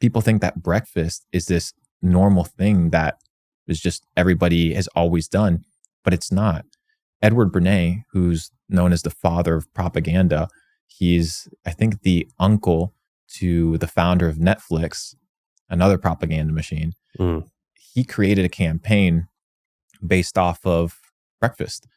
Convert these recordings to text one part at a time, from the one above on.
people think that breakfast is this normal thing that is just everybody has always done, but it's not. Edward Bernays, who's known as the father of propaganda, he's, I think, the uncle to the founder of Netflix, another propaganda machine. He created a campaign based off of breakfast.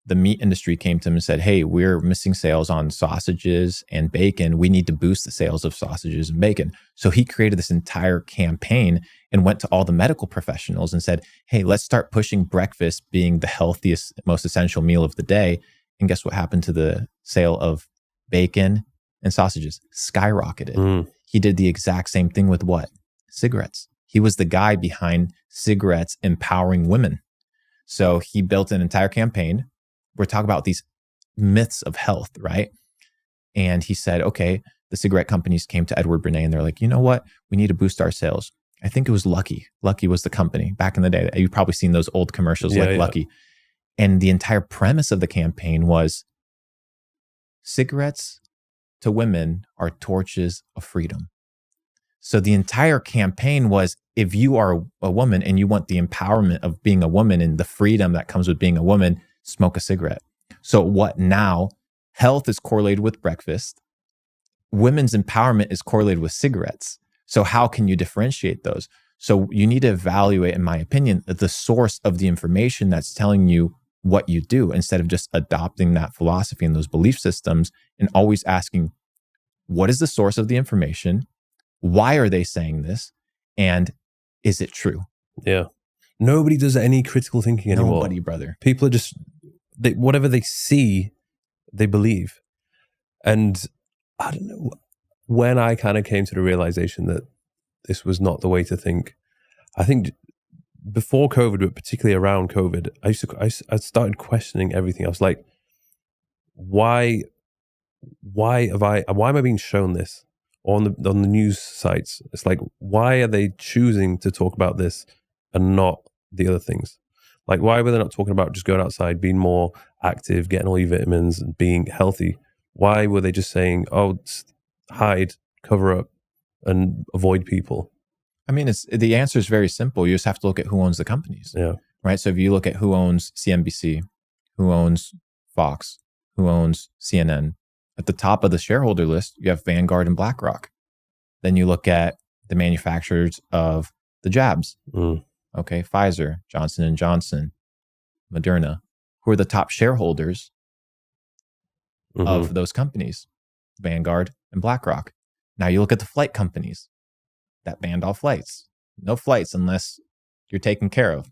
The meat industry came to him and said, hey, we're missing sales on sausages and bacon. We need to boost the sales of sausages and bacon. So he created this entire campaign and went to all the medical professionals and said, hey, let's start pushing breakfast being the healthiest, most essential meal of the day. And guess what happened to the sale of bacon and sausages? Skyrocketed. He did the exact same thing with what? Cigarettes. He was the guy behind cigarettes empowering women. So he built an entire campaign. We're talking about these myths of health, right? And he said, okay, the cigarette companies came to Edward Bernays and they're like, you know what? We need to boost our sales. I think it was Lucky. Lucky was the company back in the day. You've probably seen those old commercials Lucky. And the entire premise of the campaign was cigarettes to women are torches of freedom. So the entire campaign was, if you are a woman and you want the empowerment of being a woman and the freedom that comes with being a woman, smoke a cigarette. So what now? Health is correlated with breakfast. Women's empowerment is correlated with cigarettes. So how can you differentiate those? So you need to evaluate, in my opinion, the source of the information that's telling you what you do, instead of just adopting that philosophy and those belief systems, and always asking, what is the source of the information? Why are they saying this? And is it true? Yeah. Nobody does any critical thinking anymore. Nobody, brother. People are just, whatever they see, they believe. And I don't know, when I kind of came to the realization that this was not the way to think, I think before COVID, but particularly around COVID, I started questioning everything. I was like, why am I being shown this on the news sites? It's like, why are they choosing to talk about this and not the other things? Like, why were they not talking about just going outside, being more active, getting all your vitamins and being healthy? Why were they just saying, oh, hide, cover up, and avoid people? I mean, the answer is very simple. You just have to look at who owns the companies. Yeah. Right. So if you look at who owns CNBC, who owns Fox, who owns CNN, at the top of the shareholder list, you have Vanguard and BlackRock. Then you look at the manufacturers of the jabs. Okay, Pfizer, Johnson & Johnson, Moderna, who are the top shareholders of those companies, Vanguard and BlackRock. Now you look at the flight companies that banned all flights. No flights unless you're taken care of.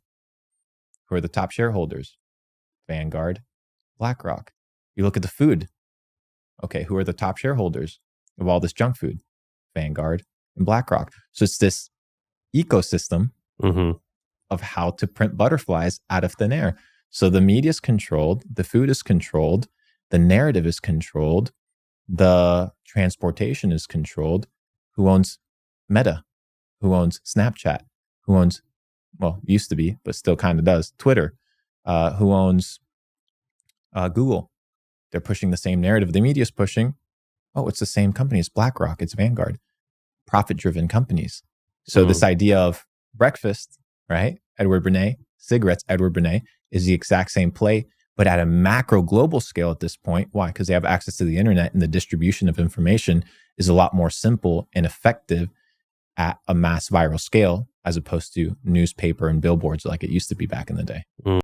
Who are the top shareholders? Vanguard, BlackRock. You look at the food. Okay, who are the top shareholders of all this junk food? Vanguard and BlackRock. So it's this ecosystem of how to print butterflies out of thin air. So the media is controlled, the food is controlled, the narrative is controlled, the transportation is controlled. Who owns Meta? Who owns Snapchat? Who owns, well, used to be, but still kind of does, Twitter? Who owns Google? They're pushing the same narrative the media is pushing. Oh, it's the same company. It's BlackRock. It's Vanguard. Profit-driven companies. So this idea of breakfast, right? Edward Bernays, cigarettes, Edward Bernays, is the exact same play, but at a macro global scale at this point. Why? Because they have access to the internet, and the distribution of information is a lot more simple and effective at a mass viral scale, as opposed to newspaper and billboards like it used to be back in the day.